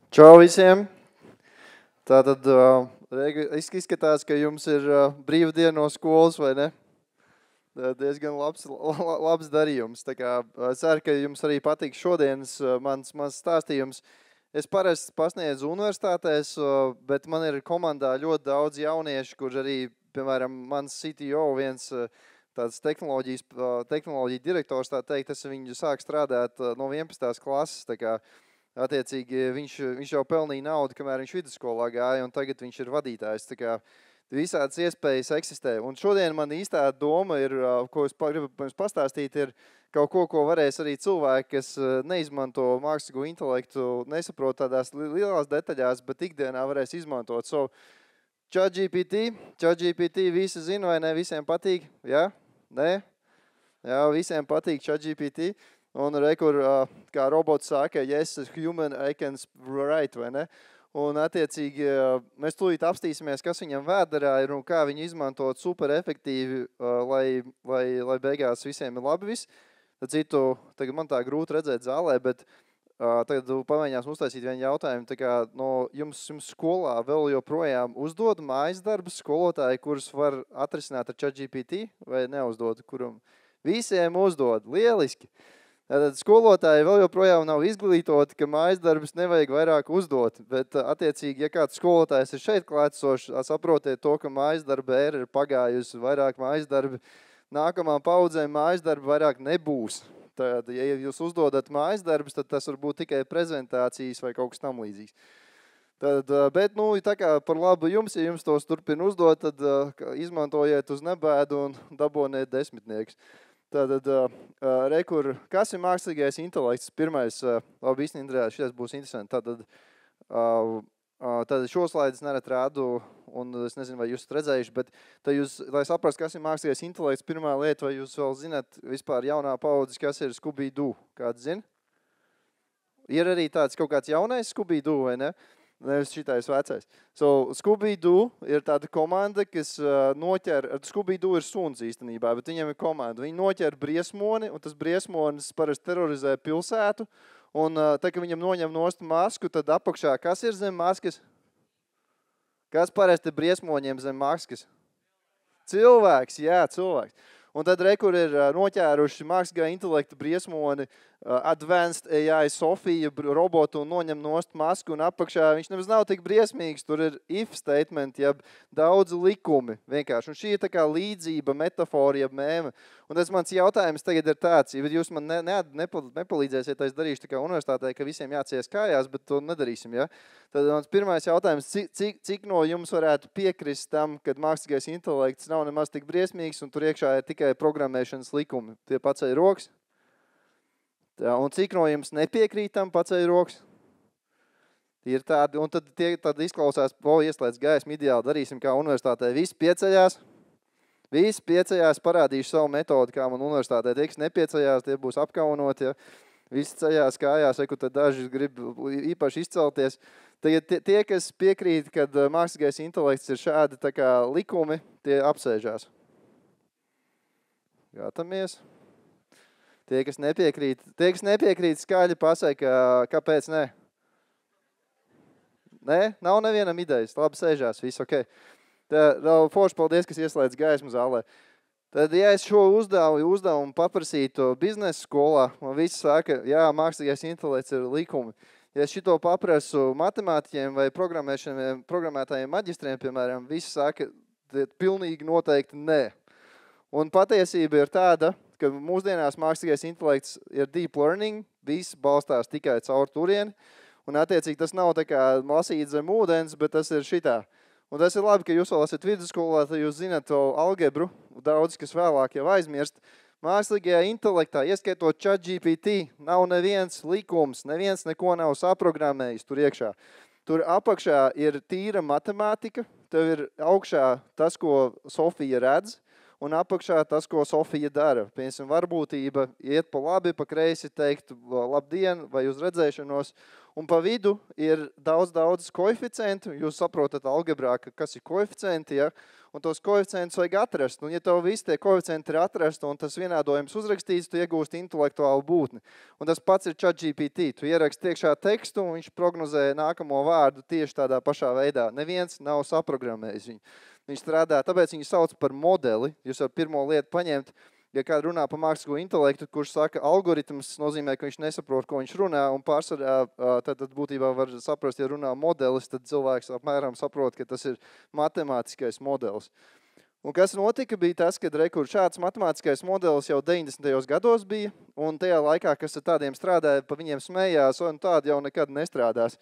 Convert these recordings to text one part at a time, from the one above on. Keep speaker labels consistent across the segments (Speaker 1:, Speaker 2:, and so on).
Speaker 1: Čau visiem! Tātad izskatās, ka jums ir brīva diena no skolas, vai ne? Diezgan labs darījums. Tā kā ceru, ka jums arī patīk šodienas mans stāstījums. Es parasti pasniedzu universitātēs, bet man ir komandā ļoti daudz jauniešu, kur arī, piemēram, mans CTO, viens tāds tehnoloģija direktors, tā teikt, es viņu sāk strādāt no 11. klases, tā kā attiecīgi viņš jau pelnīja naudu, kamēr viņš vidusskolā gāja, un tagad viņš ir vadītājs. Tā kā visādas iespējas eksistē. Un šodien man īstā doma ir, ko es gribu jums pastāstīt, ir kaut ko varēs arī cilvēki, kas neizmanto mākslīgo intelektu, nesaprot tādās lielās detaļās, bet ikdienā varēs izmantot. ChatGPT visi zina, vai ne? Visiem patīk? Jā? Nē? Jā, visiem patīk ChatGPT. Un rekur, kā robots saka, yes, human, I can write, vai ne? Un attiecīgi mēs tūlīt apstīsimies, kas viņam vēderā ir un kā viņu izmantot super efektīvi, lai beigās visiem ir labi viss. Tad citu, tagad man tā grūti redzēt zālē, bet tagad pamēģināsim uztaisīt vienu jautājumu. Tā kā no jums skolā vēl joprojām uzdod mājas darbus skolotāji, kurus var atrisināt ar ChatGPT vai neuzdod, kuram visiem uzdod. Lieliski! Tātad skolotāji vēl joprojām nav izglītoti, ka mājas darbus nevajag vairāk uzdot, bet attiecīgi, ja kāds skolotājs ir šeit klātsošs, saprotiet to, ka mājas darba ēra ir pagājusi, vairāk mājas darbi, nākamām paudzēm mājas darbi vairāk nebūs. Tad, ja jūs uzdodat mājas darbus, tad tas var būt tikai prezentācijas vai kaut kas tam līdzīgs. Tad, bet, tā kā par labu jums, ja jums tos turpina uzdot, tad izmantojiet uz nebēdu un daboniet desmitniekus. Tātad, rekur, kas ir mākslīgais intelekts? Pirmais, labi, īstenībā, šies būs interesanti. Tātad šo slaidus nerad rādu, un es nezinu, vai jūs redzējuši, bet jūs, lai saprast, kas ir mākslīgais intelekts, pirmā lieta, vai jūs vēl zināt vispār jaunā paudzes, kas ir Scooby-Doo? Kāds zina? Ir arī tāds kaut kāds jaunais Scooby-Doo, vai ne? Nevis šitais vecais. Scooby-Doo ir tāda komanda, kas noķer, Scooby-Doo ir suns īstenībā, bet viņiem ir komanda. Viņi noķer briesmoni, un tas briesmonis parasti terorizē pilsētu, un tā, ka viņam noņem nost masku, tad apakšā, kas ir zem maskas? Kas parasti briesmoņiem zem maskas? Cilvēks, jā, cilvēks. Un tad rekur ir noķēruši mākslīgā intelekta briesmoni, Advanced AI Sofija robotu un noņem nost masku, un apakšā viņš nemaz nav tik briesmīgs. Tur ir if statement, jeb daudzi likumi vienkārši. Un šī ir tā kā līdzība, metafora, jeb mēme. Un tas mans jautājums tagad ir tāds, ja jūs man nepalīdzēsiet, es darīšu tā kā universitātē, ka visiem jācies kājās, bet to nedarīsim, ja? Tad mans pirmais jautājums, cik no jums varētu piekrist tam, kad mākslīgais intelekts nav nemaz tik briesmīgs un tur iekšā ir tikai programmēšanas likumi? Tie paceļ rokas? Tā, un cik no jums nepiekrīt tam, paceļ rokas? Ir tādi, un tad izklausās, ieslēdz gaismu, ideāli darīsim kā universitātē. Visi pieceļās, parādīšu savu metodi, kā man universitātē. Tie, kas nepieceļās, tie būs apkaunoti, ja. Visi ceļās kājās, tad daži grib īpaši izcelties. Tagad tie, kas piekrīt, kad mākslīgais intelekts ir šādi tā kā likumi, tie apsēžās. Gatamies. Tie, kas nepiekrīt skaļi pasaka, kāpēc ne? Nē? Nav nevienam idejas. Labi, sēžās, viss ok. Forši, paldies, kas ieslēdz gaismu zālē. Tad, ja es šo uzdevumu paprasītu biznesa skolā, man visi saka, jā, mākslīgais intelekts ir likumi. Ja es šito paprasu matemātiķiem vai programmētājiem maģistriem, piemēram, visi saka, pilnīgi noteikti nē. Un patiesība ir tāda, ka mūsdienās mākslīgais intelekts ir deep learning, viss balstās tikai caur turieni, un attiecīgi tas nav tā kā lasīt zem ūdens, bet tas ir šitā. Un tas ir labi, ka jūs vēl esat vidusskolā, tad jūs zināt to algebru, daudz, kas vēlāk jau aizmirst. Mākslīgajā intelektā, ieskaitot ChatGPT, nav neviens likums, neviens neko nav saprogrammējis tur iekšā. Tur apakšā ir tīra matemātika, tev ir augšā tas, ko Sofija redz, un apakšā tas, ko Sofija dara. Piemēram, varbūtība iet pa labi, pa kreisi teikt labdien vai uz redzēšanos, un pa vidu ir daudz koeficientu. Jūs saprotat algebrā, kas ir koeficienti, ja? Un tos koeficientus vajag atrast. Un ja tev visi tie koeficienti ir atrast un tas vienādojums uzrakstīts, tu iegūsti intelektuālu būtni. Un tas pats ir ChatGPT. Tu ieraksti iekšā tekstu un viņš prognozē nākamo vārdu tieši tādā pašā veidā. Neviens nav saprogrammējis viņu. Viņš strādā, tāpēc viņu sauc par modeli. Jūs varat pirmo lietu paņemt, ja kāds runā par mākslīgo intelektu, kurš saka algoritms, nozīmē, ka viņš nesaprot, ko viņš runā, un pārsvarā tad būtībā var saprast, ja runā modelis, tad cilvēks apmēram saprot, ka tas ir matemātiskais modelis. Un kas notika, bija tas, kad šāds matemātiskais modelis jau 90. gados bija, un tajā laikā, kas ar tādiem strādāja, pa viņiem smējās, un tādi jau nekad nestrādās.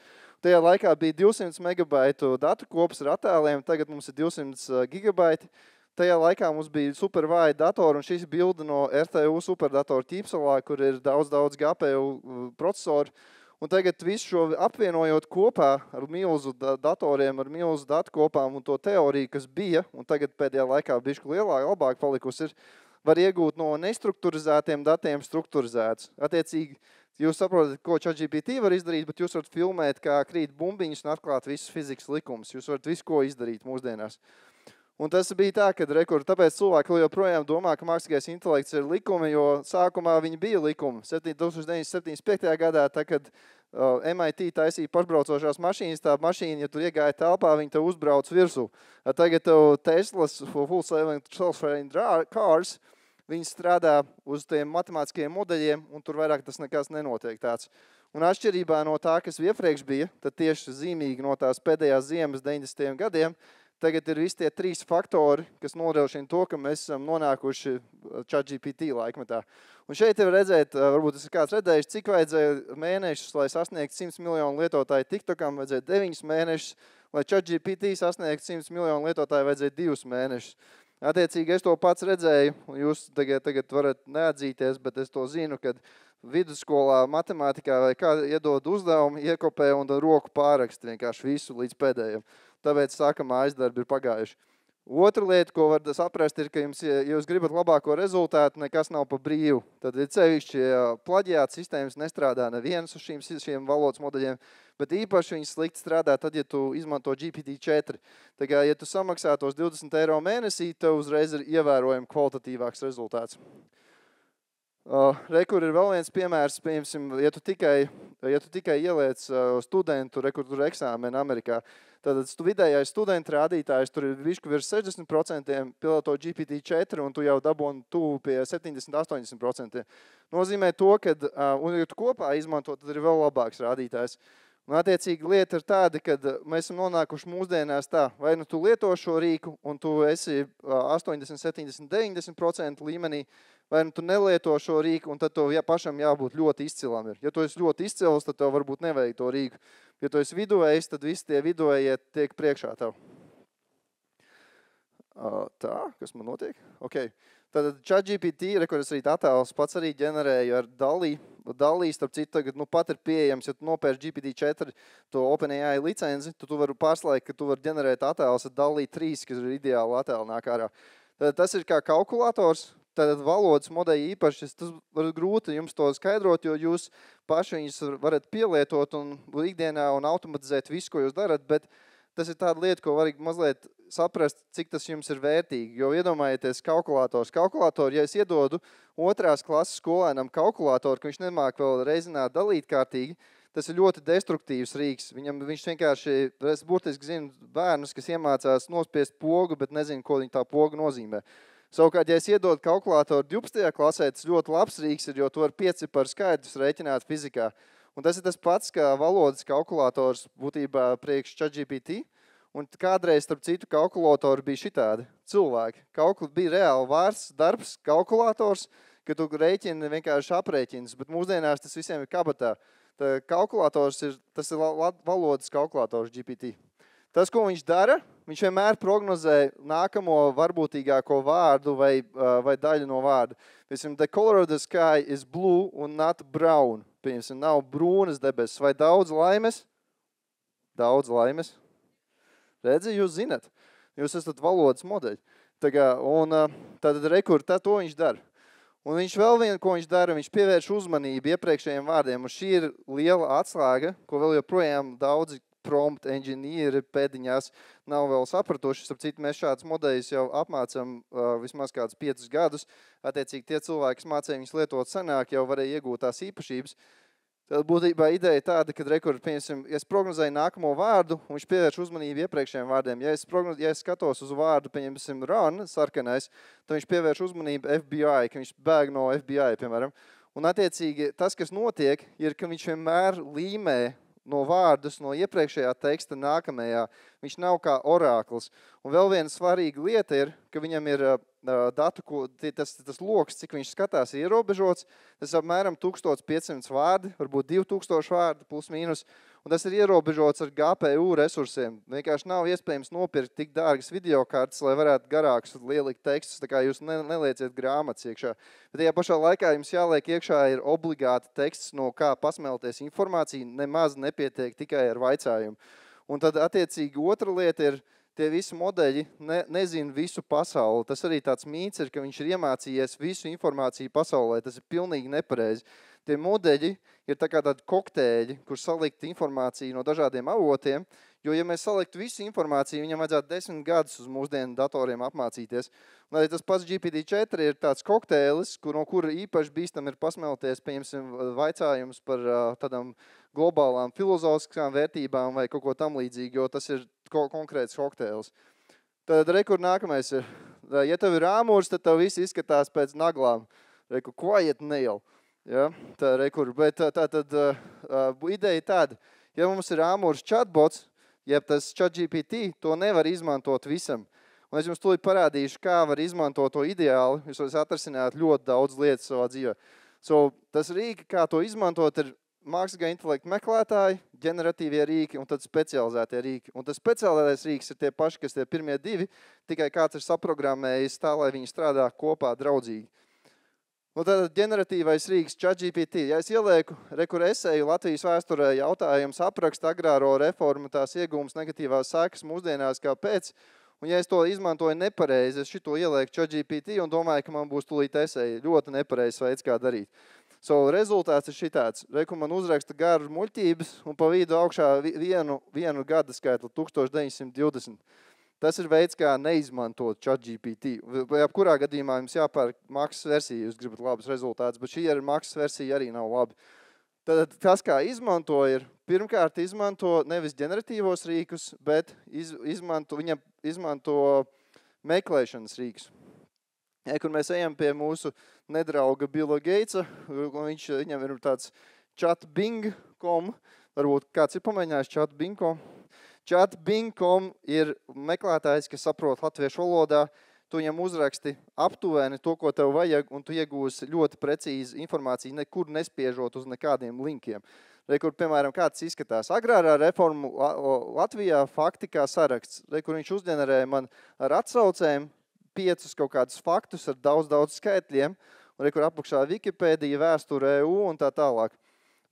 Speaker 1: Tajā laikā bija 200 megabaitu datu kops ar attēliem, tagad mums ir 200 gigabaiti. Tajā laikā mums bija super vāji datori, un šis bilde no RTU superdatoru ķīpsalā, kur ir daudz GPU procesoru. Un tagad visu šo apvienojot kopā ar milzu datoriem, ar milzu datu kopām un to teoriju, kas bija, un tagad pēdējā laikā bišķi labāk palikusi, var iegūt no nestrukturizētiem datiem strukturizēts. Attiecīgi, jūs saprotat, ko ChatGPT var izdarīt, bet jūs varat filmēt, kā krīt bumbiņus un atklāt visus fizikas likumus. Jūs varat visu, ko izdarīt mūsdienās. Un tas bija tā, ka tāpēc cilvēki joprojām domā, ka mākslīgais intelekts ir likumi, jo sākumā viņi bija likumi. 1975. gadā, tā, kad MIT taisīja pašbraucošās mašīnas, tā mašīna, ja tu iegāji telpā, viņi tev uzbrauc virsū. Tagad tev Teslas full self-driving cars, viņi strādā uz tiem matemātiskajiem modeļiem, un tur vairāk tas nekas nenotiek tāds. Un atšķirībā no tā, kas iepriekš bija, tad tieši zīmīgi no tās pēdējās ziemas 90. gadiem, tagad ir visi tie 3 faktori, kas nodrošina to, ka mēs esam nonākuši ChatGPT laikmetā. Un šeit var redzēt, varbūt tas ir kāds redzējis, cik vajadzēja mēnešus, lai sasniegtu 100 miljonu lietotāju TikTokam, vajadzēja 9 mēnešus, lai ChatGPT sasniegtu 100 miljonu lietotāju, vajadzēja 2 mēnešus. Attiecīgi, es to pats redzēju, un jūs tagad varat neatzīties, bet es to zinu, kad vidusskolā matemātikā vai kā iedod uzdevumu, iekopē un roku pārakst vienkārši visu līdz pēdējiem. Tāpēc sākamā aizdarbi ir pagājuši. Otra lieta, ko var saprast, ir, ka ja jūs gribat labāko rezultātu, nekas nav pa brīvu. Tad ir sevišķi plaģiāta sistēmas nestrādā nevienas uz šiem valodas modeļiem, bet īpaši viņi slikti strādā tad, ja tu izmanto GPT-4. Tā kā, ja tu samaksā tos 20 eiro mēnesī, tev uzreiz ir ievērojami kvalitatīvāks rezultāts. Rekur ir vēl viens piemērs, piemēram, ja tu tikai ieliec studentu, rekur tur eksāmeni Amerikā, tad vidējais studenta rādītājs tur ir višku virs 60% piloto GPT-4 un tu jau dabūni tuvu pie 70-80%. Nozīmē to, ka, un ja tu kopā izmanto, tad ir vēl labāks rādītājs. Un attiecīgi lieta ir tāda, ka mēs esam nonākuši mūsdienās tā, vai nu tu lieto šo rīku un tu esi 80, 70, 90% līmenī, vai nu tu nelieto šo rīku un tad tev pašam jābūt ļoti izcilam. Ja tu esi ļoti izcils, tad tev varbūt nevajag to rīku. Ja tu esi viduvējs, tad visi tie viduvējie tiek priekšā tev. Tā, kas man notiek? Ok. Tad ChatGPT, kur es arī attēlus pats arī ģenerēju ar DALL-E, starp citu, tagad pat ir pieejams, ja tu nopērš GPT-4 to OpenAI licenci, tu vari pārslēgt, ka tu vari ģenerēt attēlus ar DALL-E 3, kas ir ideāli attēli nāk ārā. Tad tas ir kā kalkulators, tad valodas modeļi īpaši, tas var grūti jums to skaidrot, jo jūs paši viņus varat pielietot un ikdienā un automatizēt visu, ko jūs darat, bet tas ir tāda lieta, ko vajag mazliet saprast, cik tas jums ir vērtīgi. Jo iedomājieties kalkulatoru, ja es iedodu 2. klases skolēnam kalkulatoru, ka viņš nemāk vēl reizināt dalīt kārtīgi, tas ir ļoti destruktīvs rīks. Viņš vienkārši, es burtiski zinu bērnus, kas iemācās nospiest pogu, bet nezinu, ko viņa tā poga nozīmē. Savukārt, ja es iedodu kalkulatoru 12. klasē, tas ļoti labs rīks ir, jo tu var 5 par skaidrus rēķināt fizikā. Un tas ir tas pats, kā valodas kalkulators būtībā priekš ChatGPT. Un kādreiz, starp citu, kalkulatori bija šitādi cilvēki. Bija reāli vārds, darbs, kalkulators, ka tu rēķini vienkārši aprēķinas, bet mūsdienās tas visiem ir kabatā. Tas ir valodas kalkulators GPT. Tas, ko viņš dara, viņš vienmēr prognozē nākamo varbūtīgāko vārdu vai daļu no vārda. Piemēram, the color of the sky is blue un not brown. Piemēram, nav brūnas debesis. Vai daudz laimes? Daudz laimes. Redzi, jūs zinat. Jūs esat valodas modeļi. Tad rekur, to viņš dara. Un viņš vēl vienu, ko viņš dara, viņš pievērš uzmanību iepriekšējiem vārdiem. Un šī ir liela atslēga, ko vēl joprojām daudzi prompt engineeri pēdiņās nav vēl sapratuši. Starp citu, mēs šādas modeļus jau apmācam vismaz kādus 5 gadus. Attiecīgi tie cilvēki, kas mācīja viņus lietot senāk, jau varēja iegūt tās īpašības. Tad būtībā ideja tāda, kad ja es prognozēju nākamo vārdu, un viņš pievērš uzmanību iepriekšējiem vārdiem. Ja es skatos uz vārdu, pieņemsim, run, sarkanais, tad viņš pievērš uzmanību FBI, ka viņš bēg no FBI, piemēram. Un attiecīgi tas, kas notiek, ir, ka viņš vienmēr līmē no vārdus no iepriekšējā teksta nākamajā. Viņš nav kā orākls. Un vēl viena svarīga lieta ir, ka viņam ir datu, tas loks, cik viņš skatās, ir ierobežots. Tas apmēram 1500 vārdi, varbūt 2000 vārdi plus mīnus. Un tas ir ierobežots ar GPU resursiem. Vienkārši nav iespējams nopirkt tik dārgas videokartes, lai varētu garākus lielikt tekstus, tā kā jūs nelieciet grāmatas iekšā. Bet tajā pašā laikā jums jāliek iekšā ir obligāti teksts, no kā pasmelties informācija, nemaz nepietiek tikai ar vaicājumu. Un tad attiecīgi otra lieta ir, tie visi modeļi nezina visu pasauli. Tas arī tāds mīts ir, ka viņš ir iemācījies visu informāciju pasaulē. Tas ir pilnīgi nepareizi. Tie modeļi ir tā kā tādi kokteļi, kur salikt informāciju no dažādiem avotiem, jo, ja mēs saliktu visu informāciju, viņam vajadzētu 10 gadus uz mūsdienu datoriem apmācīties. Un arī tas pats GPT-4 ir tāds kokteilis, no kura īpaši bīstam ir pasmelties, pieņemsim, vaicājums par tādām globālām filozofiskām vērtībām vai kaut ko tam līdzīgi, jo tas ir konkrēts kokteils. Tad rekur nākamais ir, ja tev ir āmurs, tad tev viss izskatās pēc naglām. Rekur, quiet nail. Ja, tā rekur, bet ideja tāda, ja mums ir āmurs chatbots, jeb tas ChatGPT, to nevar izmantot visam. Un es jums tūlīt parādīšu, kā var izmantot to ideāli, jūs varat atrasināt ļoti daudz lietas savā dzīvē. Tas rīki, kā to izmantot, ir mākslīgā intelekta meklētāji, ģeneratīvie rīki un tad specializētie rīki. Un tas specializētais rīks ir tie paši, kas tie pirmie divi, tikai kāds ir saprogrammējis tā, lai viņi strādā kopā draudzīgi. Un tad ģeneratīvais rīks ChatGPT. Ja es ielieku rekur eseju Latvijas vēsturē jautājums apraksta agrāro reformu, tās iegūmas negatīvās sekas mūsdienās kāpēc, un ja es to izmantoju nepareizi, es šito ielieku ChatGPT un domāju, ka man būs tūlīt eseja. Ļoti nepareizs veids, kā darīt. Rezultāts ir šitāds. Reku man uzraksta garu muļķības un pa vidu augšā vienu gada skaitli 1920. Tas ir veids, kā neizmantot ChatGPT. Jebkurā gadījumā jums jāpērk maksas versija, jūs gribat labus rezultātus, bet šī ar maksas versija arī nav labi. Tad tas, kā izmanto, ir pirmkārt izmanto nevis ģeneratīvos rīkus, bet viņam izmanto meklēšanas rīkus. Ja, kur mēs ejam pie mūsu nedrauga Billa Gatesa, viņam ir tāds chatbing.com, varbūt kāds ir pamēģinājis chatbing.com. Chatbing.com ir meklētājs, kas saprot latviešu valodā, tu viņam uzraksti aptuveni to, ko tev vajag, un tu iegūsi ļoti precīzi informāciju, nekur nespiežot uz nekādiem linkiem. Rekur, piemēram, kāds izskatās agrārā reformu Latvijā faktikā saraksts. Rekur viņš uzģenerēja man ar atsaucēm 5 kaut kādus faktus ar daudz skaitļiem, un rekur apakšā Wikipēdija, vēsture EU un tā tālāk.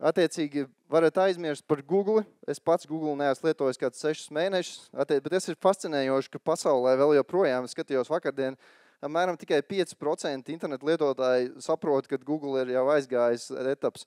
Speaker 1: Attiecīgi varat aizmirst par Google. Es pats Google neesmu lietojis kāds 6 mēnešus, bet tas ir fascinējoši, ka pasaulē vēl joprojām, skatījos vakardien, apmēram tikai 5% internetu lietotāji saprot, ka Google ir jau aizgājis etaps.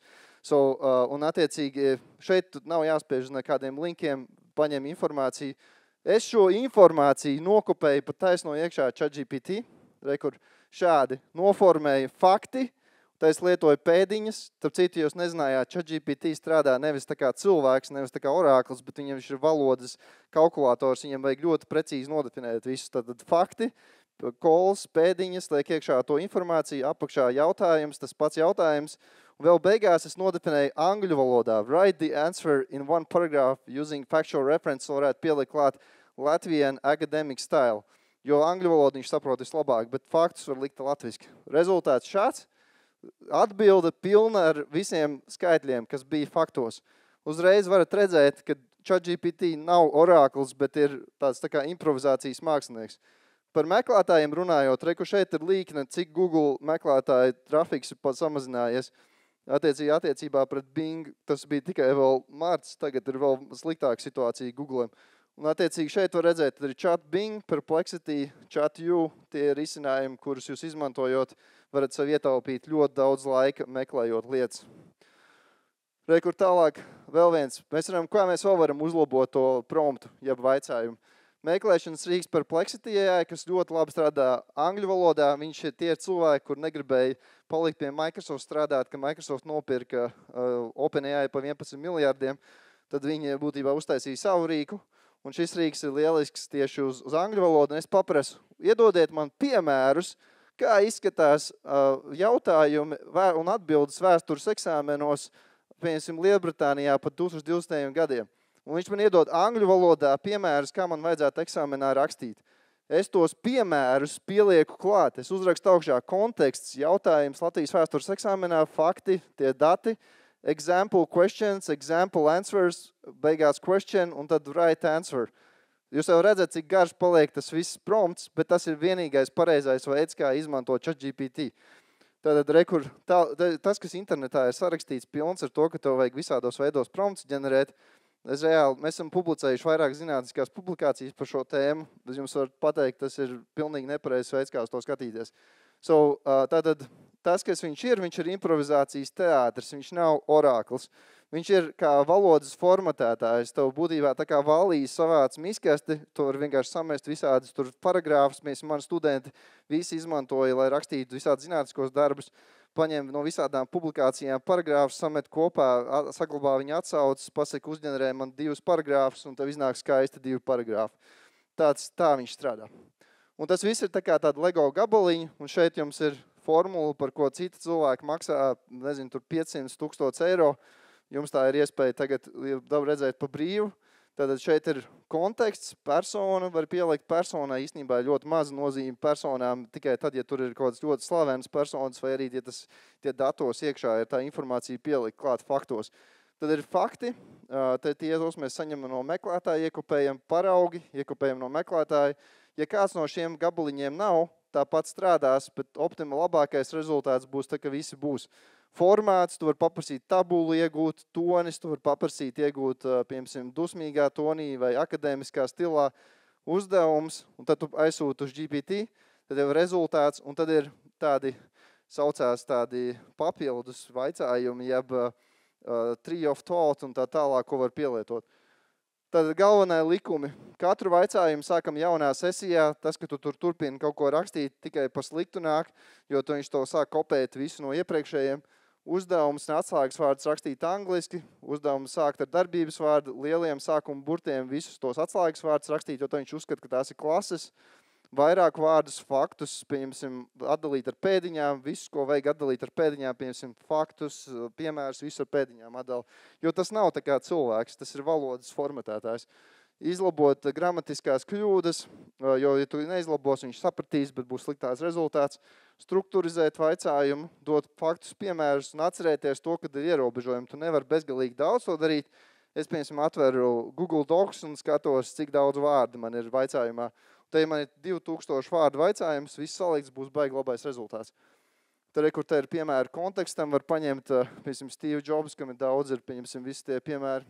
Speaker 1: Un attiecīgi šeit nav jāspiež nekādiem linkiem, paņem informāciju. Es šo informāciju nokopēju pat taisno iekšā ChatGPT, rekur šādi noformēju fakti, tā es lietoju pēdiņas, tāp citu jūs nezinājāt, ChatGPT strādā nevis tā kā cilvēks, nevis tā kā orākls, bet viņam ir valodas kalkulators, viņam vajag ļoti precīzi nodefinēt visus. Tad fakti, calls, pēdiņas, liek iekšā to informāciju, apakšā jautājums, tas pats jautājums, un vēl beigās es nodefinēju angļu valodā. Write the answer in one paragraph using factual reference, varētu pielikt klāt Latvian academic style, jo angļu valodu viņš saprot vislabāk, bet faktus var likt latviski. Rezultāts šāds. Atbilde pilna ar visiem skaitļiem, kas bija faktos. Uzreiz varat redzēt, ka ChatGPT nav orākls, bet ir tāds tā kā improvizācijas mākslinieks. Par meklētājiem runājot, reku šeit ir līkne, cik Google meklētāju trafiks ir pat samazinājies. Attiecībā pret Bing tas bija tikai vēl marts, tagad ir vēl sliktāka situācija Google. Un attiecīgi šeit var redzēt, tad ir ChatBing, Perplexity, ChatU, tie ir risinājumi, kurus jūs izmantojot, varat sev ietaupīt ļoti daudz laika meklējot lietas. Kur tālāk vēl viens. Mēs varam, kā mēs vēl varam uzlabot to promptu, jeb vaicājumu. Meklēšanas rīks Perplexity AI, kas ļoti labi strādā angļu valodā. Viņš ir tie cilvēki, kur negribēja palikt pie Microsoft strādāt, ka Microsoft nopirka OpenAI pa 11 miljārdiem, tad viņi būtībā uztaisīja savu rīku. Un šis rīks ir lielisks tieši uz angļu valodu. Un es paprasu, iedodiet man piemērus, kā izskatās jautājumi un atbildes vēstures eksāmenos, piemēram, Lielbritānijā pat 2020. gadiem. Un viņš man iedod angļu valodā piemērus, kā man vajadzētu eksāmenā rakstīt. Es tos piemērus pielieku klāt. Es uzrakstu augšā konteksts, jautājums Latvijas vēstures eksāmenā, fakti, tie dati, example questions, example answers, beigās question un tad right answer. Jūs jau redzat, cik garš paliek tas viss prompts, bet tas ir vienīgais pareizais veids, kā izmantot ChatGPT. Tātad, tas, kas internetā ir sarakstīts pilns ar to, ka tev vajag visādos veidos prompts ģenerēt, mēs esam publicējuši vairāk zinātniskās publikācijas par šo tēmu, bet jums var pateikt, tas ir pilnīgi nepareizs veids, kā uz to skatīties. Tātad, tas, kas viņš ir improvizācijas teātris, viņš nav orākls. Viņš ir kā valodas formatētājs. Tev būtībā tā kā valīs savāc miskasti, tu var vienkārši samest visādus tur paragrāfus. Mani studenti visi izmantoja, lai rakstītu visādus zinātniskos darbus, paņem no visādām publikācijām paragrāfus, samet kopā, saglabā viņa atsaucas, pasaka, uzģenerē man 2 paragrāfus, un tev iznāk skaisti 2 paragrāfi. Tā viņš strādā. Un tas viss ir tā kā tāda Lego gabaliņa, un šeit jums ir formula, par ko citi cilvēki maksā, nezinu, tur 500,000 eiro. Jums tā ir iespēja tagad redzēt pa brīvu. Tātad šeit ir konteksts, persona, var pielikt personai īstenībā ļoti maz nozīme personām, tikai tad, ja tur ir kaut kāds ļoti slavenas personas, vai arī, ja tie datos iekšā ir tā informācija pielikt klāt faktos. Tad ir fakti, tos mēs saņemam no meklētāja, iekopējam paraugi, iekopējam no meklētāja. Ja kāds no šiem gabaliņiem nav, tāpat strādās, bet labākais rezultāts būs tā, ka visi būs. Formāts, tu var paprasīt tabulu iegūt, tonis, tu var paprasīt iegūt, piemēram, dusmīgā tonī vai akadēmiskā stilā uzdevums, un tad tu aizsūti uz GPT, tad ir rezultāts, un tad ir saucās tādi papildus vaicājumi, jeb tree of thought un tā tālāk, ko var pielietot. Tad galvenā likumi. Katru vaicojumu sākam jaunā sesijā. Tas, ka tu tur turpini kaut ko rakstīt, tikai pa sliktu nāk, jo viņš to sāk kopēt visu no iepriekšējiem. Uzdevums un atslēgas vārdus rakstīt angliski. Uzdevums sākt ar darbības vārdu, lieliem sākuma burtiem visus tos atslēgas vārdus rakstīt, jo viņš uzskata, ka tās ir klases. Vairāk vārdus, faktus, pieņemsim, atdalīt ar pēdiņām, visus, ko vajag atdalīt ar pēdiņām, pieņemsim, faktus, piemērus, visu ar pēdiņām atdala. Jo tas nav tā kā cilvēks, tas ir valodas formatētājs. Izlabot gramatiskās kļūdas, jo, ja tu neizlabos, viņš sapratīs, bet būs sliktās rezultāts. Strukturizēt vaicājumu, dot faktus, piemērus un atcerēties to, kad ir ierobežojumi. Tu nevar bezgalīgi daudz to darīt. Es, piemēram, atveru Google Docs un skatos, cik daudz vārdu man ir vaicājumā. Te, ja man ir 2000 vārdu vaicājums, viss salikts būs baigi labais rezultāts. Tad, kur te ir piemēri kontekstam, var paņemt, piemēram, Steve Jobs, kam ir daudz, ir, piemēram, visi tie piemēri.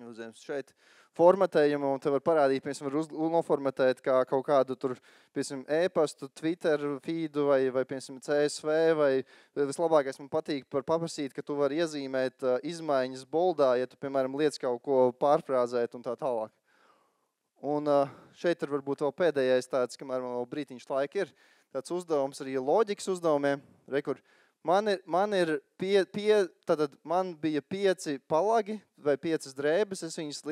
Speaker 1: Uzņems šeit formatējumu, un te var parādīt, piemēram, var noformatēt kā kaut kādu tur, piemēram, e-pastu, Twitter feedu vai piemēram, CSV, vai vislabākais man patīk par paprasīt, ka tu vari iezīmēt izmaiņas boldā, ja tu, piemēram, liec kaut ko pārfrāzēt un tā tālāk. Un šeit ir varbūt vēl pēdējais tāds, kamēr man vēl brītiņš laika ir, tāds uzdevums arī loģikas uzdevumiem, rekur. Man bija 5 palagi vai 5 drēbes, es viņas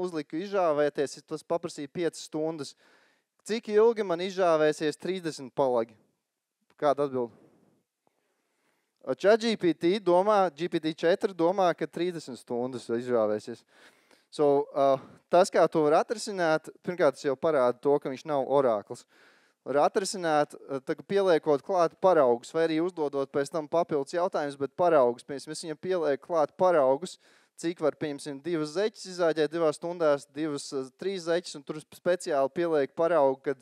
Speaker 1: uzliku izžāvēties, tas paprasīja 5 stundas. Cik ilgi man izžāvēsies 30 palagi? Kāda atbilda? ChatGPT GPT-4 domā, ka 30 stundas izžāvēsies. Tas, kā to var atrisināt, pirmkārt, tas jau parāda to, ka viņš nav orākls. Var atrisināt, pieliekot klāt paraugus, vai arī uzdodot pēc tam papildus jautājumus, bet paraugus. Piemēram, es viņam pielieku klāt paraugus, cik var, piemēram, 2 zeķes izāģēt 2 stundās, 3 zeķes, un tur speciāli pielieku paraugu,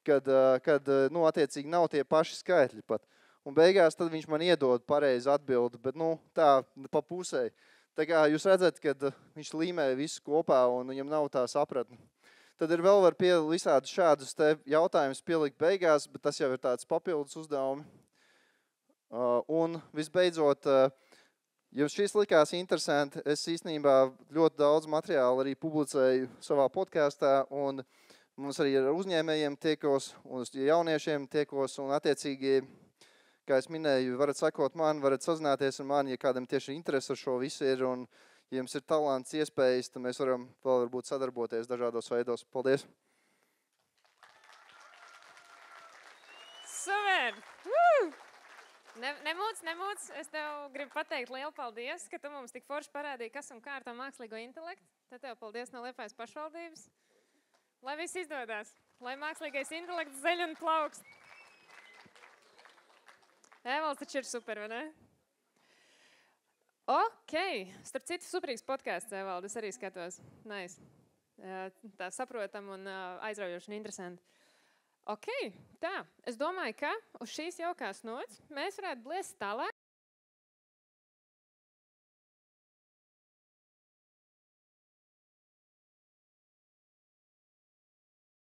Speaker 1: kad attiecīgi nav tie paši skaitļi pat. Un beigās tad viņš man iedod pareizi atbildi, bet, tā pa pusē. Tā kā jūs redzat, kad viņš līmē visu kopā un viņam nav tā sapratne. Tad ir vēl var visādus šādus te jautājumus pielikt beigās, bet tas jau ir tāds papildus uzdevumi. Un visbeidzot, ja šis likās interesanti, es īstenībā ļoti daudz materiālu arī publicēju savā podkastā, un mums arī ar uzņēmējiem tiekos, un jauniešiem tiekos, un attiecīgi, kā es minēju, varat sakot man, varat sazināties ar mani, ja kādam tieši interesi ar šo visu ir, un ja jums ir talants, iespējas, tad mēs varam vēl varbūt sadarboties dažādos veidos. Paldies!
Speaker 2: Super! Nemūc. Es tev gribu pateikt lielu paldies, ka tu mums tik forši parādīji, kas un kā ar to mākslīgo intelektu. Tad tev paldies no Liepājas pašvaldības. Lai viss izdodās. Lai mākslīgais intelekts zeļ un plaukst. Evalds taču ir super, vai ne? Ok. Starp citu, superīgs podcasts, Evald. Es arī skatos. Nice. Tā saprotam un aizraujoši un interesanti. Ok, tā. Es domāju, ka uz šīs jaukās nots mēs varētu bliest tālāk.